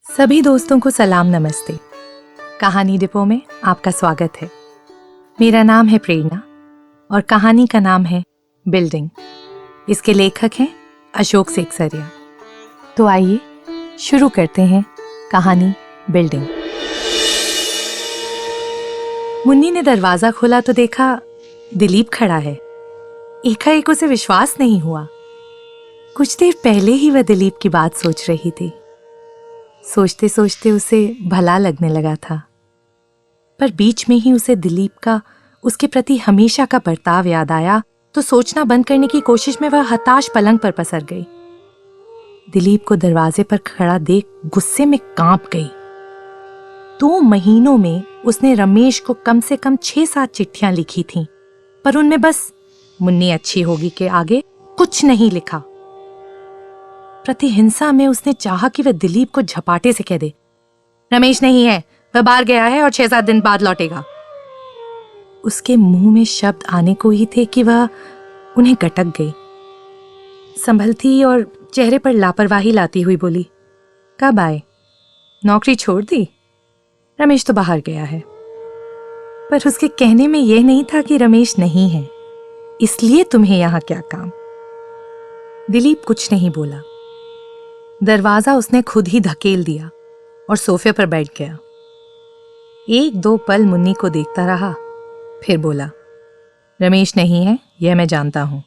सभी दोस्तों को सलाम नमस्ते। कहानी डिपो में आपका स्वागत है। मेरा नाम है प्रेरणा और कहानी का नाम है बिल्डिंग। इसके लेखक हैं अशोक सेकसरिया। तो आइए शुरू करते हैं कहानी बिल्डिंग। मुन्नी ने दरवाजा खोला तो देखा दिलीप खड़ा है। एकाएक उसे विश्वास नहीं हुआ। कुछ देर पहले ही वह दिलीप की बात सोच रही थी। सोचते सोचते उसे भला लगने लगा था, पर बीच में ही उसे दिलीप का उसके प्रति हमेशा का बर्ताव याद आया तो सोचना बंद करने की कोशिश में वह हताश पलंग पर पसर गई। दिलीप को दरवाजे पर खड़ा देख गुस्से में कांप गई। 2 महीनों में उसने रमेश को कम से कम 6-7 चिट्ठियां लिखी थीं, पर उनमें बस मुन्नी अच्छी होगी के आगे कुछ नहीं लिखा। प्रतिहिंसा में उसने चाहा कि वह दिलीप को झपाटे से कह दे, रमेश नहीं है, वह बाहर गया है और 6-7 दिन बाद लौटेगा। उसके मुंह में शब्द आने को ही थे कि वह उन्हें गटक गई। संभलती और चेहरे पर लापरवाही लाती हुई बोली, कब आए? नौकरी छोड़ दी? रमेश तो बाहर गया है। पर उसके कहने में यह नहीं था कि रमेश नहीं है, इसलिए तुम्हें यहां क्या काम? दिलीप कुछ नहीं बोला। दरवाजा उसने खुद ही धकेल दिया और सोफे पर बैठ गया। 1-2 पल मुन्नी को देखता रहा, फिर बोला, रमेश नहीं है, यह मैं जानता हूं,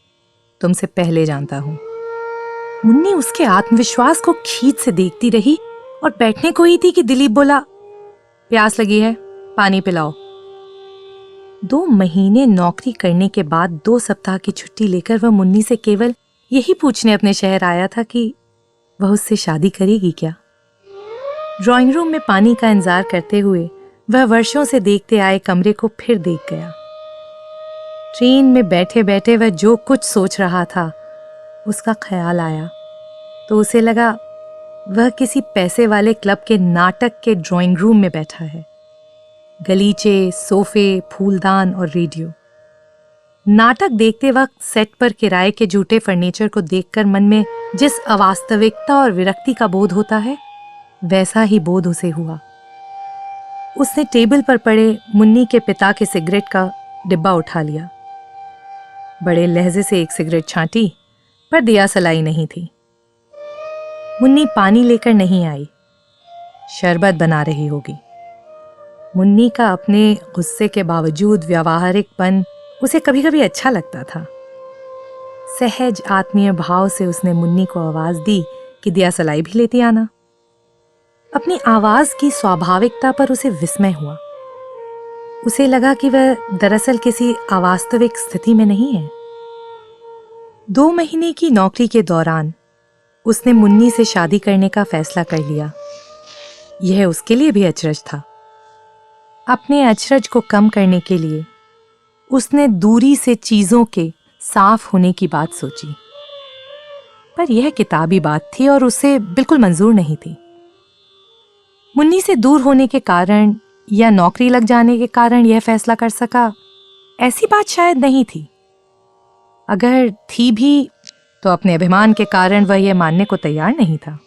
तुमसे पहले जानता हूं। मुन्नी उसके आत्मविश्वास को खींच से देखती रही और बैठने को ही थी कि दिलीप बोला, प्यास लगी है, पानी पिलाओ। 2 महीने नौकरी करने के बाद 2 सप्ताह की छुट्टी लेकर वह मुन्नी से केवल यही पूछने अपने शहर आया था कि वह उससे शादी करेगी क्या। ड्राइंग रूम में पानी का इंतजार करते हुए वह वर्षों से देखते आए कमरे को फिर देख गया। ट्रेन में बैठे बैठे वह जो कुछ सोच रहा था उसका ख्याल आया तो उसे लगा वह किसी पैसे वाले क्लब के नाटक के ड्राइंग रूम में बैठा है। गलीचे, सोफे, फूलदान और रेडियो। नाटक देखते वक्त सेट पर किराए के झूठे फर्नीचर को देखकर मन में जिस अवास्तविकता और विरक्ति का बोध होता है, वैसा ही बोध उसे हुआ। उसने टेबल पर पड़े मुन्नी के पिता के सिगरेट का डिब्बा उठा लिया। बड़े लहजे से एक सिगरेट छांटी, पर दिया सलाई नहीं थी। मुन्नी पानी लेकर नहीं आई, शरबत बना रही होगी। मुन्नी का अपने गुस्से के बावजूद व्यावहारिकपन उसे कभी कभी अच्छा लगता था। सहज आत्मीय भाव से उसने मुन्नी को आवाज दी कि दिया सलाई भी लेती आना। अपनी आवाज की स्वाभाविकता पर उसे विस्मय हुआ। उसे लगा कि वह दरअसल किसी अवास्तविक स्थिति में नहीं है। 2 महीने की नौकरी के दौरान उसने मुन्नी से शादी करने का फैसला कर लिया। यह उसके लिए भी अचरज था। अपने अचरज को कम करने के लिए उसने दूरी से चीजों के साफ होने की बात सोची, पर यह किताबी बात थी और उसे बिल्कुल मंजूर नहीं थी। मुन्नी से दूर होने के कारण या नौकरी लग जाने के कारण यह फैसला कर सका, ऐसी बात शायद नहीं थी। अगर थी भी तो अपने अभिमान के कारण वह यह मानने को तैयार नहीं था।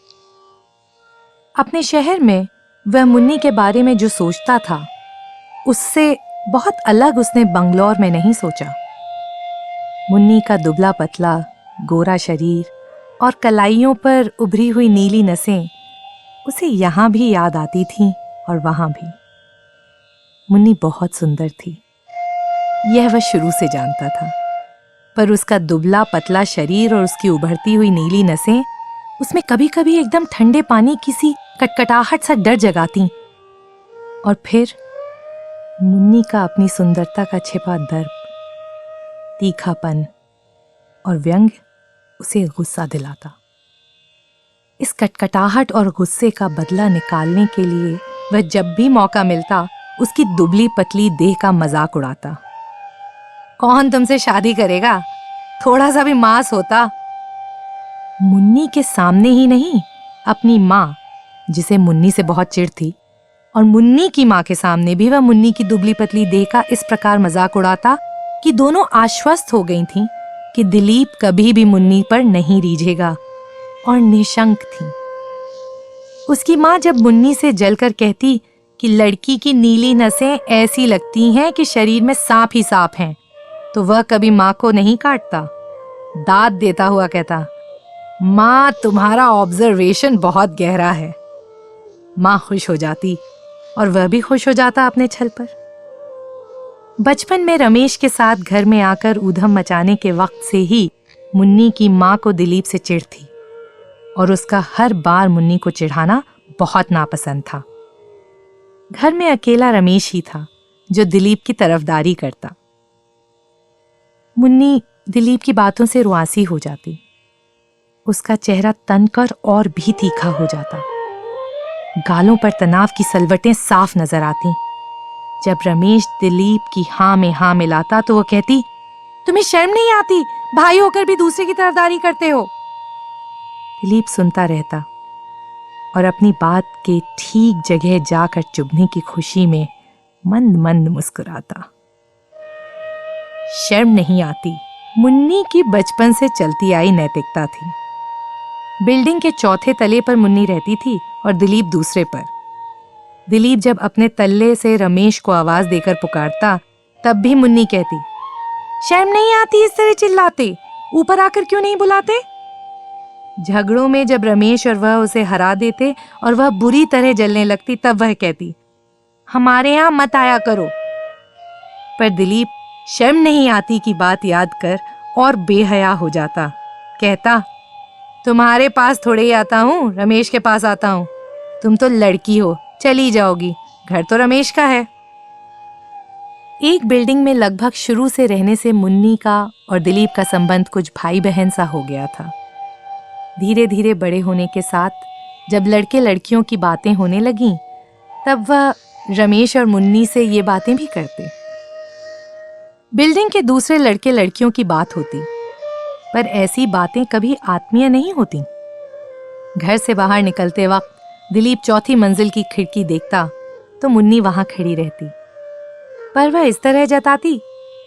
अपने शहर में वह मुन्नी के बारे में जो सोचता था उससे बहुत अलग उसने बंगलौर में नहीं सोचा। मुन्नी का दुबला पतला गोरा शरीर और कलाइयों पर उभरी हुई नीली नसें उसे यहां भी याद आती थीं और वहां भी। मुन्नी बहुत सुंदर थी, यह वह शुरू से जानता था, पर उसका दुबला पतला शरीर और उसकी उभरती हुई नीली नसें उसमें कभी कभी एकदम ठंडे पानी किसी कटकटाहट सा डर जगाती। और फिर मुन्नी का अपनी सुंदरता का छिपा दर्प, तीखापन और व्यंग उसे गुस्सा दिलाता। इस कटकटाहट और गुस्से का बदला निकालने के लिए वह जब भी मौका मिलता उसकी दुबली पतली देह का मजाक उड़ाता। कौन तुमसे शादी करेगा? थोड़ा सा भी मांस होता। मुन्नी के सामने ही नहीं, अपनी माँ जिसे मुन्नी से बहुत चिढ़ थी और मुन्नी की माँ के सामने भी वह मुन्नी की दुबली पतली देह का इस प्रकार मजाक उड़ाता कि दोनों आश्वस्त हो गई थीं कि दिलीप कभी भी मुन्नी पर नहीं रीझेगा और निशंक थी। उसकी माँ जब मुन्नी से जलकर कहती कि लड़की की नीली नसें ऐसी लगती हैं कि शरीर में सांप ही सांप हैं, तो वह कभी माँ को नहीं काटता। दाद देता हुआ कहता, माँ तुम्हारा ऑब्जर्वेशन बहुत गहरा है। माँ खुश हो जाती और वह भी खुश हो जाता अपने छल पर। बचपन में रमेश के साथ घर में आकर ऊधम मचाने के वक्त से ही मुन्नी की माँ को दिलीप से चिढ़ थी और उसका हर बार मुन्नी को चिढ़ाना बहुत नापसंद था। घर में अकेला रमेश ही था जो दिलीप की तरफदारी करता। मुन्नी दिलीप की बातों से रुआसी हो जाती। उसका चेहरा तनकर और भी तीखा हो जाता। गालों पर तनाव की सलवटें साफ नजर आती। जब रमेश दिलीप की हाँ में हाँ मिलाता तो वो कहती, तुम्हें शर्म नहीं आती? भाई होकर भी दूसरे की तरफदारी करते हो। दिलीप सुनता रहता और अपनी बात के ठीक जगह जाकर चुभने की खुशी में मंद मंद मुस्कुराता। शर्म नहीं आती मुन्नी की बचपन से चलती आई नैतिकता थी। बिल्डिंग के चौथे तले पर मुन्नी रहती थी और दिलीप दूसरे पर। दिलीप जब अपने तल्ले से रमेश को आवाज देकर पुकारता तब भी मुन्नी कहती, शर्म नहीं आती इस तरह चिल्लाते? ऊपर आकर क्यों नहीं बुलाते? झगड़ों में जब रमेश और वह उसे हरा देते और वह बुरी तरह जलने लगती तब वह कहती, हमारे यहां मत आया करो। पर दिलीप शर्म नहीं आती की बात याद कर और बेहया हो जाता। कहता, तुम्हारे पास थोड़े ही आता हूं, रमेश के पास आता हूं। तुम तो लड़की हो, चली जाओगी, घर तो रमेश का है। एक बिल्डिंग में लगभग शुरू से रहने से मुन्नी का और दिलीप का संबंध कुछ भाई बहन सा हो गया था। धीरे धीरे बड़े होने के साथ जब लड़के लड़कियों की बातें होने लगीं, तब वह रमेश और मुन्नी से ये बातें भी करते। बिल्डिंग के दूसरे लड़के लड़कियों की बात होती, पर ऐसी बातें कभी आत्मीय नहीं होती। घर से बाहर निकलते वक्त दिलीप चौथी मंजिल की खिड़की देखता तो मुन्नी वहां खड़ी रहती, पर वह इस तरह जताती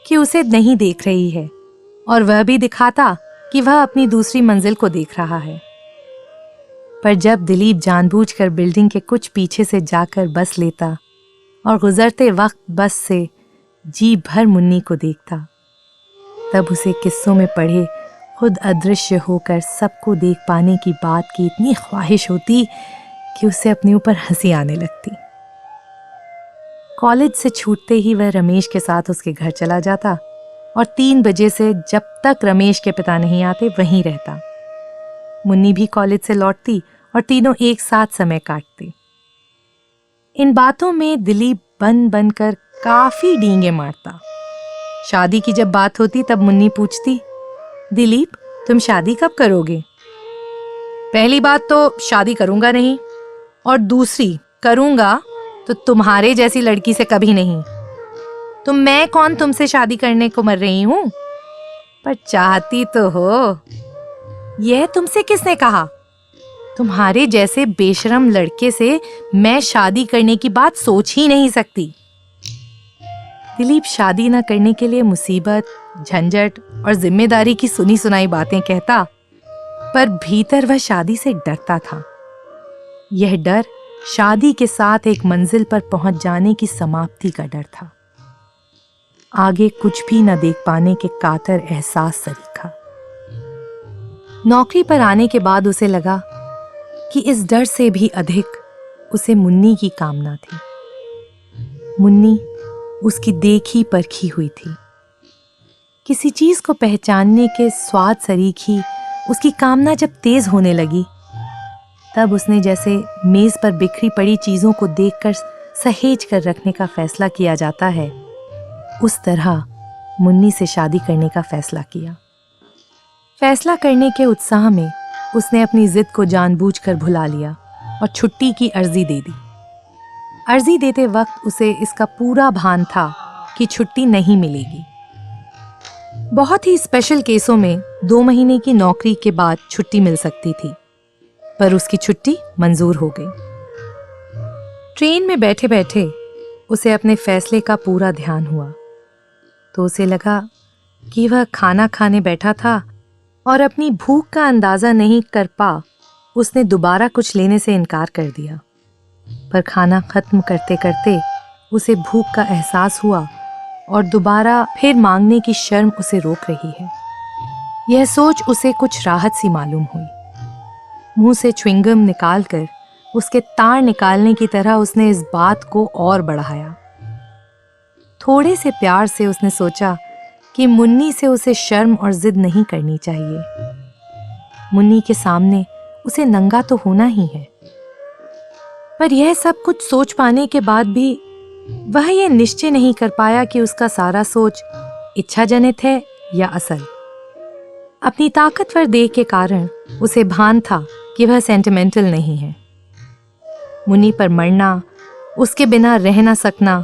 कि उसे नहीं देख रही है और वह भी दिखाता कि वह अपनी दूसरी मंजिल को देख रहा है। पर जब दिलीप जानबूझकर बिल्डिंग के कुछ पीछे से जाकर बस लेता और गुजरते वक्त बस से जी भर मुन्नी को देखता, तब उसे किस्सों में पढ़े खुद अदृश्य होकर सबको देख पाने की बात की इतनी ख्वाहिश होती कि उसे अपने ऊपर हंसी आने लगती। कॉलेज से छूटते ही वह रमेश के साथ उसके घर चला जाता और 3 बजे से जब तक रमेश के पिता नहीं आते वहीं रहता। मुन्नी भी कॉलेज से लौटती और तीनों एक साथ समय काटते। इन बातों में दिलीप बन बनकर काफी डींगे मारता। शादी की जब बात होती तब मुन्नी पूछती, दिलीप तुम शादी कब करोगे? पहली बात तो शादी करूंगा नहीं, और दूसरी करूंगा तो तुम्हारे जैसी लड़की से कभी नहीं। तो मैं कौन तुमसे शादी करने को मर रही हूं? पर चाहती तो हो। यह तुमसे किसने कहा? तुम्हारे जैसे बेशरम लड़के से मैं शादी करने की बात सोच ही नहीं सकती। दिलीप शादी न करने के लिए मुसीबत, झंझट और जिम्मेदारी की सुनी सुनाई बातें कहता, पर भीतर वह शादी से डरता था। यह डर शादी के साथ एक मंजिल पर पहुंच जाने की समाप्ति का डर था। आगे कुछ भी न देख पाने के कातर एहसास सरीखा। नौकरी पर आने के बाद उसे लगा कि इस डर से भी अधिक उसे मुन्नी की कामना थी। मुन्नी उसकी देखी परखी हुई थी। किसी चीज को पहचानने के स्वाद सरीख ही उसकी कामना जब तेज होने लगी, तब उसने जैसे मेज पर बिखरी पड़ी चीजों को देखकर सहेज कर रखने का फैसला किया जाता है, उस तरह मुन्नी से शादी करने का फैसला किया। फैसला करने के उत्साह में उसने अपनी जिद को जानबूझकर भुला लिया और छुट्टी की अर्जी दे दी। अर्जी देते वक्त उसे इसका पूरा भान था कि छुट्टी नहीं मिलेगी। बहुत ही स्पेशल केसों में 2 महीने की नौकरी के बाद छुट्टी मिल सकती थी, पर उसकी छुट्टी मंजूर हो गई। ट्रेन में बैठे बैठे उसे अपने फैसले का पूरा ध्यान हुआ, तो उसे लगा कि वह खाना खाने बैठा था और अपनी भूख का अंदाजा नहीं कर पा उसने दोबारा कुछ लेने से इनकार कर दिया। पर खाना खत्म करते करते उसे भूख का एहसास हुआ और दोबारा फिर मांगने की शर्म उसे रोक रही है। यह सोच उसे कुछ राहत सी मालूम हुई। मुंह से च्युइंगम निकालकर उसके तार निकालने की तरह उसने इस बात को और बढ़ाया। थोड़े से प्यार से उसने सोचा कि मुन्नी से उसे शर्म और जिद नहीं करनी चाहिए। मुन्नी के सामने उसे नंगा तो होना ही है। पर यह सब कुछ सोच पाने के बाद भी वह यह निश्चय नहीं कर पाया कि उसका सारा सोच इच्छाजनित है या असल। अपनी ताकतवर देह के कारण उसे भान था कि वह सेंटिमेंटल नहीं है। मुन्नी पर मरना, उसके बिना रह ना सकना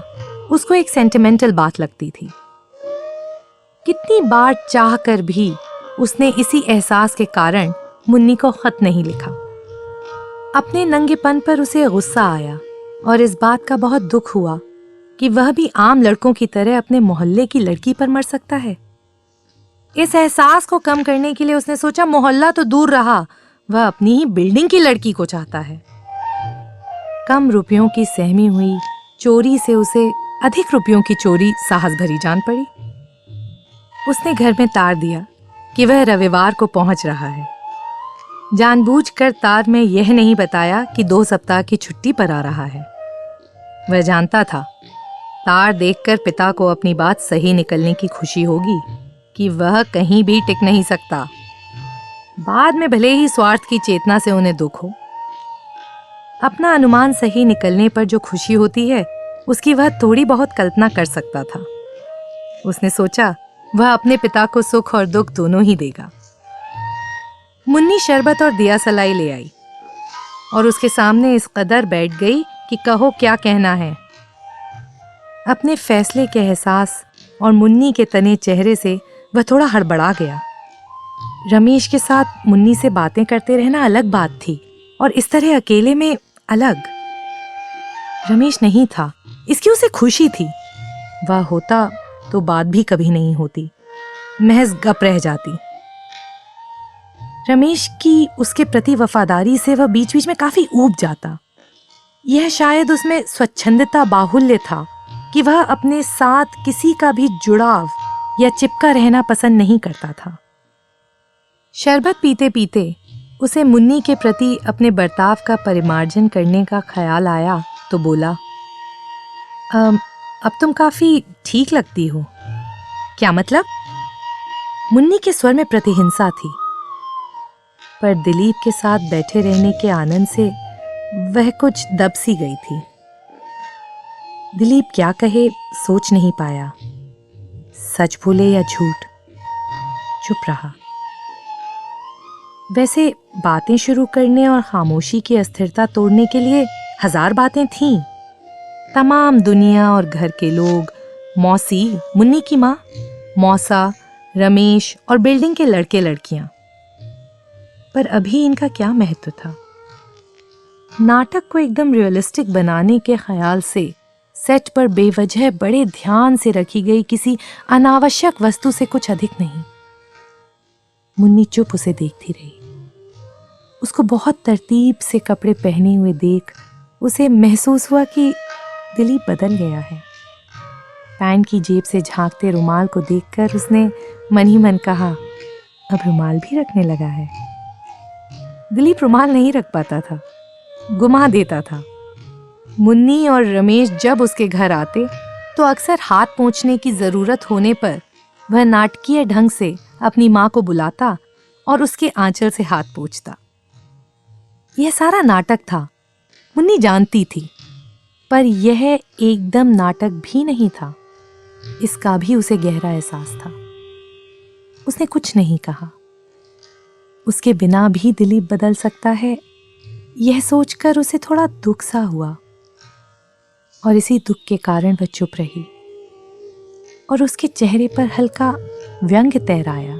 उसको एक सेंटिमेंटल बात लगती थी। कितनी बार चाह कर भी उसने इसी एहसास के कारण मुन्नी को खत नहीं लिखा। अपने नंगेपन पर उसे गुस्सा आया और इस बात का बहुत दुख हुआ कि वह भी आम लड़कों की तरह अपने मोहल्ले की लड़की पर मर सकता है। इस एहसास को कम करने के लिए उसने सोचा मोहल्ला तो दूर रहा, वह अपनी ही बिल्डिंग की लड़की को चाहता है। कम रुपयों की सहमी हुई चोरी से उसे अधिक रुपयों की चोरी साहस भरी जान पड़ी। उसने घर में तार दिया कि वह रविवार को पहुंच रहा है। जानबूझकर तार में यह नहीं बताया कि 2 सप्ताह की छुट्टी पर आ रहा है। वह जानता था तार देखकर पिता को अपनी बात सही निकलने की खुशी होगी कि वह कहीं भी टिक नहीं सकता। बाद में भले ही स्वार्थ की चेतना से उन्हें दुख हो, अपना अनुमान सही निकलने पर जो खुशी होती है उसकी वह थोड़ी बहुत कल्पना कर सकता था। उसने सोचा वह अपने पिता को सुख और दुख दोनों ही देगा। मुन्नी शरबत और दिया सलाई ले आई और उसके सामने इस कदर बैठ गई कि कहो क्या कहना है। अपने फैसले के एहसास और मुन्नी के तने चेहरे से वह थोड़ा हड़बड़ा गया। रमेश के साथ मुन्नी से बातें करते रहना अलग बात थी और इस तरह अकेले में अलग। रमेश नहीं था, इसकी उसे खुशी थी। वह होता तो बात भी कभी नहीं होती, महज गप रह जाती। रमेश की उसके प्रति वफादारी से वह बीच बीच में काफी ऊब जाता। यह शायद उसमें स्वच्छंदता बाहुल्य था कि वह अपने साथ किसी का भी जुड़ाव या चिपका रहना पसंद नहीं करता था। शरबत पीते पीते उसे मुन्नी के प्रति अपने बर्ताव का परिमार्जन करने का ख्याल आया तो बोला, अब तुम काफी ठीक लगती हो। क्या मतलब? मुन्नी के स्वर में प्रतिहिंसा थी, पर दिलीप के साथ बैठे रहने के आनंद से वह कुछ दब सी गई थी। दिलीप क्या कहे सोच नहीं पाया, सच बोले या झूठ। चुप रहा। वैसे बातें शुरू करने और खामोशी की अस्थिरता तोड़ने के लिए 1000 बातें थीं। तमाम दुनिया और घर के लोग, मौसी, मुन्नी की माँ, मौसा, रमेश और बिल्डिंग के लड़के लड़कियां। पर अभी इनका क्या महत्व था? नाटक को एकदम रियलिस्टिक बनाने के ख्याल से सेट पर बेवजह बड़े ध्यान से रखी गई किसी अनावश्यक वस्तु से कुछ अधिक नहीं। मुन्नी चुप उसे देखती रही। उसको बहुत तरतीब से कपड़े पहने हुए देख उसे महसूस हुआ कि दिलीप बदल गया है। पैंट की जेब से झांकते रुमाल को देखकर उसने मन ही मन कहा, अब रुमाल भी रखने लगा है। दिलीप रुमाल नहीं रख पाता था, गुमा देता था। मुन्नी और रमेश जब उसके घर आते तो अक्सर हाथ पोंछने की जरूरत होने पर वह नाटकीय ढंग से अपनी माँ को बुलाता और उसके आंचल से हाथ पोंछता। यह सारा नाटक था, मुन्नी जानती थी, पर यह एकदम नाटक भी नहीं था, इसका भी उसे गहरा एहसास था। उसने कुछ नहीं कहा। उसके बिना भी दिलीप बदल सकता है, यह सोचकर उसे थोड़ा दुख सा हुआ और इसी दुख के कारण वह चुप रही और उसके चेहरे पर हल्का व्यंग्य तैर आया।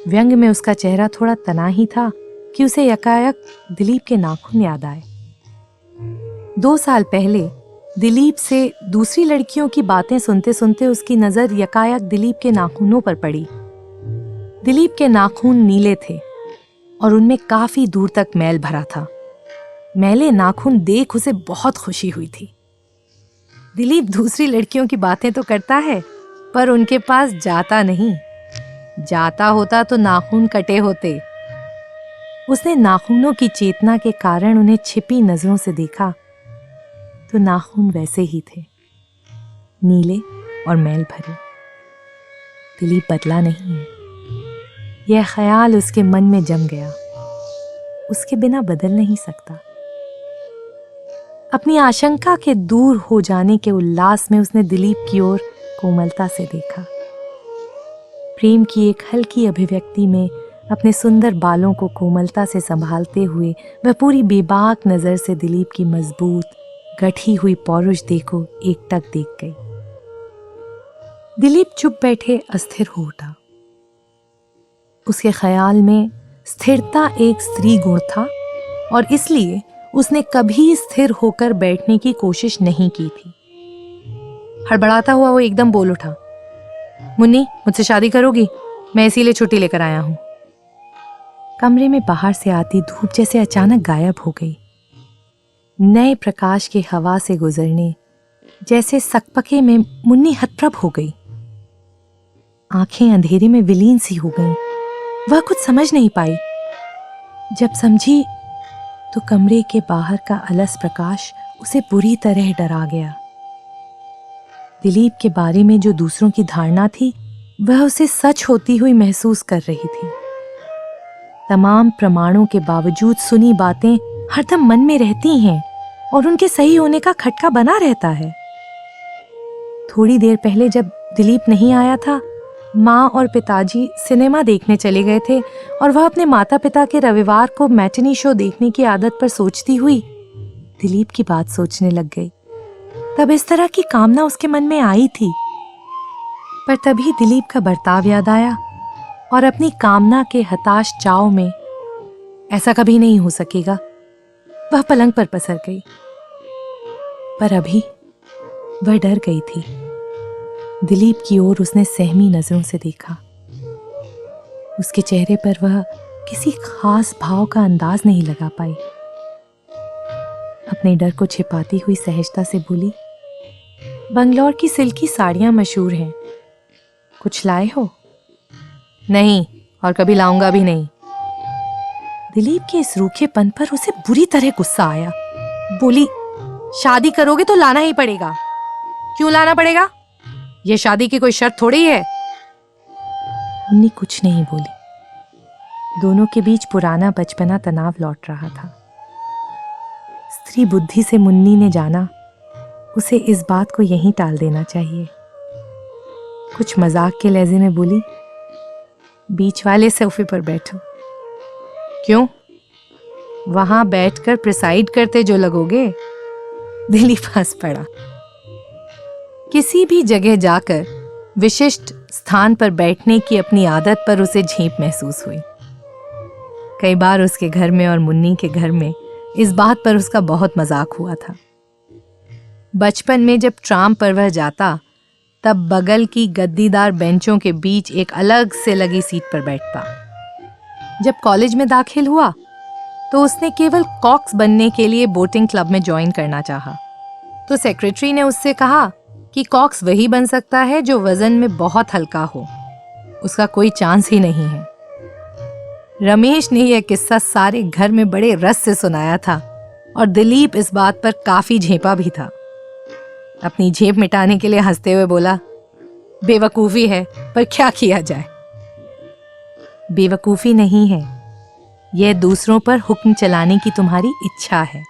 व्यंग में उसका चेहरा थोड़ा तना ही था कि उसे यकायक दिलीप के नाखून याद आए। 2 साल पहले दिलीप से दूसरी लड़कियों की बातें सुनते सुनते उसकी नजर यकायक दिलीप के नाखूनों पर पड़ी। दिलीप के नाखून नीले थे और उनमें काफी दूर तक मैल भरा था। मैले नाखून देख उसे बहुत खुशी हुई थी। दिलीप दूसरी लड़कियों की बातें तो करता है, पर उनके पास जाता नहीं। जाता होता तो नाखून कटे होते। उसने नाखूनों की चेतना के कारण उन्हें छिपी नजरों से देखा तो नाखून वैसे ही थे, नीले और मैल भरे। दिलीप बदला नहीं है। यह ख्याल उसके मन में जम गया। उसके बिना बदल नहीं सकता। अपनी आशंका के दूर हो जाने के उल्लास में उसने दिलीप की ओर कोमलता से देखा। प्रेम की एक हल्की अभिव्यक्ति में अपने सुंदर बालों को कोमलता से संभालते हुए वह पूरी बेबाक नजर से दिलीप की मजबूत गठी हुई पौरुष देह को एकटक देख गई। दिलीप चुप बैठे अस्थिर हो उठा। उसके ख्याल में स्थिरता एक स्त्री गुण था और इसलिए उसने कभी स्थिर होकर बैठने की कोशिश नहीं की थी। हड़बड़ाता हुआ वो एकदम बोल उठा, मुन्नी, मुझसे शादी करोगी? मैं इसीलिए छुट्टी लेकर आया हूं। कमरे में बाहर से आती धूप जैसे अचानक गायब हो गई। नए प्रकाश के हवा से गुजरने जैसे सकपके में मुन्नी हतप्रभ हो गई। आंखें अंधेरे में विलीन सी हो गईं। वह कुछ समझ नहीं पाई। जब समझी तो कमरे के बाहर का अलस प्रकाश उसे बुरी तरह डरा गया। दिलीप के बारे में जो दूसरों की धारणा थी वह उसे सच होती हुई महसूस कर रही थी। तमाम प्रमाणों के बावजूद सुनी बातें हरदम मन में रहती हैं और उनके सही होने का खटका बना रहता है। थोड़ी देर पहले जब दिलीप नहीं आया था, माँ और पिताजी सिनेमा देखने चले गए थे और वह अपने माता पिता के रविवार को मैटिनी शो देखने की आदत पर सोचती हुई दिलीप की बात सोचने लग गई। तब इस तरह की कामना उसके मन में आई थी, पर तभी दिलीप का बर्ताव याद आया और अपनी कामना के हताश चाव में ऐसा कभी नहीं हो सकेगा, वह पलंग पर पसर गई। पर अभी वह डर गई थी। दिलीप की ओर उसने सहमी नजरों से देखा। उसके चेहरे पर वह किसी खास भाव का अंदाज नहीं लगा पाई। अपने डर को छिपाती हुई सहजता से बोली, बंगलौर की सिल्की साड़ियां मशहूर हैं, कुछ लाए हो? नहीं, और कभी लाऊंगा भी नहीं। दिलीप के इस रूखेपन पर उसे बुरी तरह गुस्सा आया। बोली, शादी करोगे तो लाना ही पड़ेगा। क्यों लाना पड़ेगा? यह शादी की कोई शर्त थोड़ी है। मुन्नी कुछ नहीं बोली। दोनों के बीच पुराना बचपना तनाव लौट रहा था। स्त्री बुद्धि से मुन्नी ने जाना उसे इस बात को यहीं टाल देना चाहिए। कुछ मजाक के लहजे में बोली, बीच वाले सोफे पर बैठो। क्यों? वहां बैठकर प्रिसाइड करते जो लगोगे। दिलीप हंस पड़ा। किसी भी जगह जाकर विशिष्ट स्थान पर बैठने की अपनी आदत पर उसे झेप महसूस हुई। कई बार उसके घर में और मुन्नी के घर में इस बात पर उसका बहुत मजाक हुआ था। बचपन में जब ट्राम पर वह जाता तब बगल की गद्दीदार बेंचों के बीच एक अलग से लगी सीट पर बैठता। जब कॉलेज में दाखिल हुआ तो उसने केवल कॉक्स बनने के लिए बोटिंग क्लब में ज्वाइन करना चाहा, तो सेक्रेटरी ने उससे कहा कि कॉक्स वही बन सकता है जो वजन में बहुत हल्का हो, उसका कोई चांस ही नहीं है। रमेश ने यह किस्सा सारे घर में बड़े रस से सुनाया था और दिलीप इस बात पर काफी झेपा भी था। अपनी झेप मिटाने के लिए हंसते हुए बोला, बेवकूफी है, पर क्या किया जाए। बेवकूफी नहीं है, यह दूसरों पर हुक्म चलाने की तुम्हारी इच्छा है।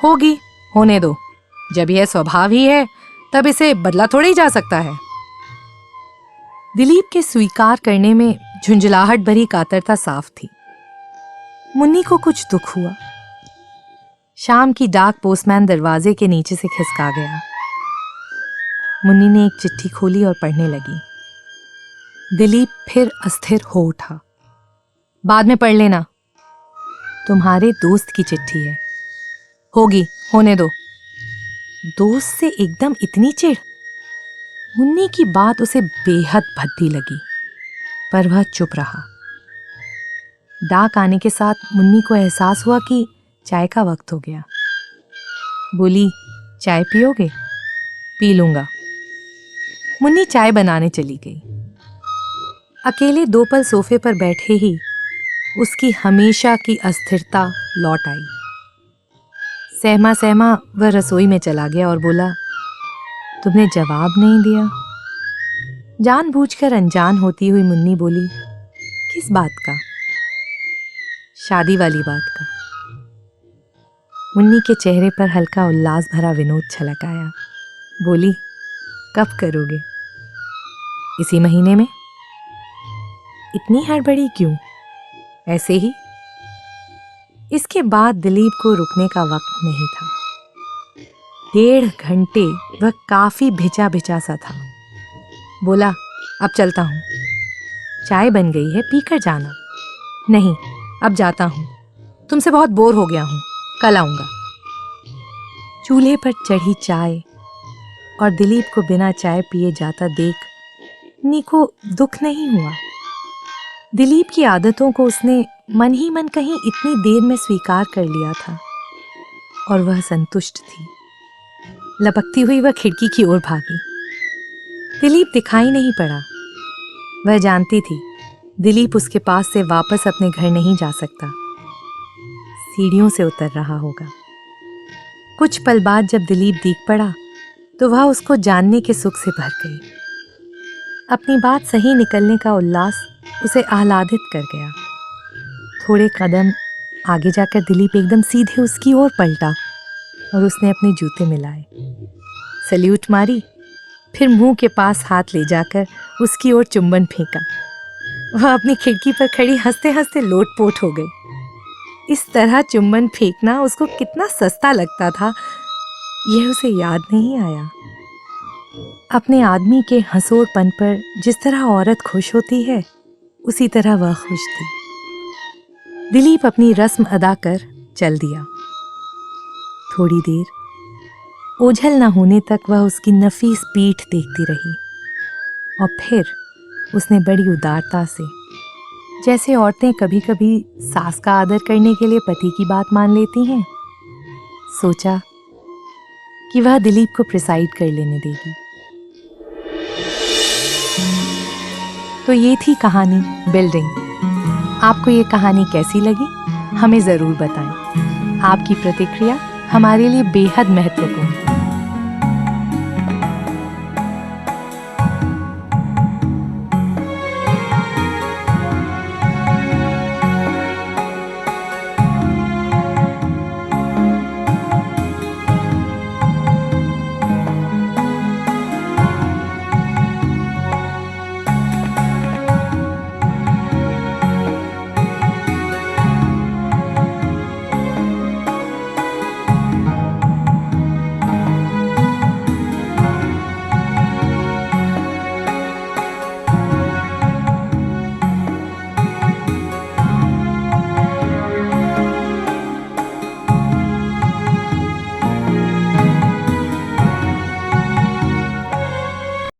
होगी, होने दो। जब यह स्वभाव ही है तब इसे बदला थोड़ा ही जा सकता है। दिलीप के स्वीकार करने में झुंझलाहट भरी कातरता साफ थी। मुन्नी को कुछ दुख हुआ। शाम की डाक पोस्टमैन दरवाजे के नीचे से खिसका गया। मुन्नी ने एक चिट्ठी खोली और पढ़ने लगी। दिलीप फिर अस्थिर हो उठा। बाद में पढ़ लेना, तुम्हारे दोस्त की चिट्ठी है। होगी, होने दो। दोस्त से एकदम इतनी चिढ़? मुन्नी की बात उसे बेहद भद्दी लगी, पर वह चुप रहा। डाक आने के साथ मुन्नी को एहसास हुआ कि चाय का वक्त हो गया। बोली, चाय पियोगे? पी लूंगा। मुन्नी चाय बनाने चली गई। अकेले 2 पल सोफे पर बैठे ही उसकी हमेशा की अस्थिरता लौट आई। सहमा सहमा वह रसोई में चला गया और बोला, तुमने जवाब नहीं दिया। जानबूझकर अनजान होती हुई मुन्नी बोली, किस बात का? शादी वाली बात का। मुन्नी के चेहरे पर हल्का उल्लास भरा विनोद छलक आया। बोली, कब करोगे? इसी महीने में। इतनी हड़बड़ी क्यों? ऐसे ही। इसके बाद दिलीप को रुकने का वक्त नहीं था। 1.5 घंटे वह काफी भिजा भिजा सा था। बोला, अब चलता हूं। चाय बन गई है, पीकर जाना। नहीं, अब जाता हूं। तुमसे बहुत बोर हो गया हूं, कल आऊंगा। चूल्हे पर चढ़ी चाय और दिलीप को बिना चाय पिए जाता देख मुन्नी को दुख नहीं हुआ। दिलीप की आदतों को उसने मन ही मन कहीं इतनी देर में स्वीकार कर लिया था और वह संतुष्ट थी। लपकती हुई वह खिड़की की ओर भागी। दिलीप दिखाई नहीं पड़ा। वह जानती थी दिलीप उसके पास से वापस अपने घर नहीं जा सकता। सीढ़ियों से उतर रहा होगा। कुछ पल बाद जब दिलीप दिख पड़ा तो वह उसको जानने के सुख से भर गई। अपनी बात सही निकलने का उल्लास उसे आह्लादित कर गया। थोड़े कदम आगे जाकर दिलीप एकदम सीधे उसकी ओर पलटा और उसने अपने जूते मिलाए, सल्यूट मारी, फिर मुंह के पास हाथ ले जाकर उसकी ओर चुंबन फेंका। वह अपनी खिड़की पर खड़ी हंसते हंसते लोटपोट हो गई। इस तरह चुंबन फेंकना उसको कितना सस्ता लगता था, यह उसे याद नहीं आया। अपने आदमी के हंसोड़पन पर जिस तरह औरत खुश होती है, उसी तरह वह खुश थी। दिलीप अपनी रस्म अदा कर चल दिया। थोड़ी देर ओझल न होने तक वह उसकी नफीस पीठ देखती रही और फिर उसने बड़ी उदारता से, जैसे औरतें कभी कभी सास का आदर करने के लिए पति की बात मान लेती हैं, सोचा कि वह दिलीप को प्रिसाइड कर लेने देगी। तो ये थी कहानी बिल्डिंग। आपको ये कहानी कैसी लगी हमें ज़रूर बताएं। आपकी प्रतिक्रिया हमारे लिए बेहद महत्वपूर्ण है।